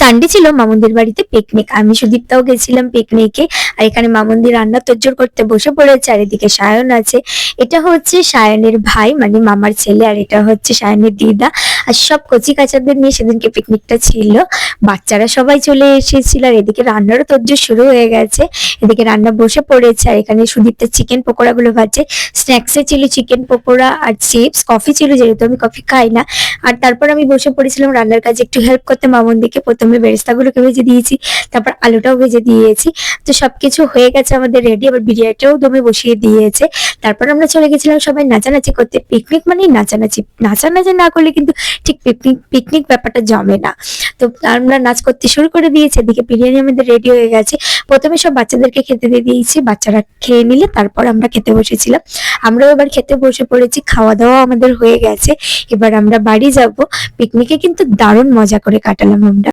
Sunday ছিল মামুনদের বাড়িতে picnic, আমি সুদীপ্তাও গেছিলাম পিকনিকে। আর এখানে মামুনদি রান্না তোড়জোড় করতে বসে পড়েছে, আর এদিকে সায়ন আছে। এটা হচ্ছে সায়নের ভাই মানে মামার ছেলে, আর এটা হচ্ছে সায়নের দিদা। আর সব কচি কাচাদের নিয়ে সেদিনকে পিকনিকটা ছিল। বাচ্চারা সবাই চলে এসেছিল, আর এদিকে রান্নারও তোড়জোড় শুরু হয়ে গেছে। এদিকে রান্না বসে পড়েছে, আর এখানে সুদীপ্তা চিকেন পকোড়া গুলো ভাজছে। স্ন্যাক্সে ছিল চিকেন পকোড়া আর চিপস, কফি ছিল যেহেতু আমি কফি খাই না। আর তারপর আমি বসে পড়েছিলাম রান্নার কাজে একটু হেল্প করতে মামুনদিকে। প্রথমে বেরেস্তাগুলোকে ভেজে দিয়েছি, তারপর আলুটাও ভেজে দিয়েছি। তো সবকিছু হয়ে গেছে আমাদের রেডি, আবার বিরিয়ানিটাও দমে বসিয়ে দিয়েছে। তারপর আমরা চলে গেছিলাম সবাই নাচানাচি করতে। পিকনিক মানেই নাচানাচি, নাচানাচি না করলে কিন্তু ঠিক পিকনিক পিকনিক ব্যাপারটা জমে না। তো আমরা নাচ করতে শুরু করে দিয়েছি, এদিকে বিরিয়ানি আমাদের রেডি হয়ে গেছে। প্রথমে সব বাচ্চাদেরকে খেতে দিয়ে দিয়েছি, বাচ্চারা খেয়ে নিলে তারপর আমরা খেতে বসেছিলাম। আমরাও এবার খেতে বসে পড়েছি, খাওয়া দাওয়া আমাদের হয়ে গেছে। এবার আমরা বাড়ি যাব। পিকনিকে কিন্তু দারুণ মজা করে কাটালাম আমরা।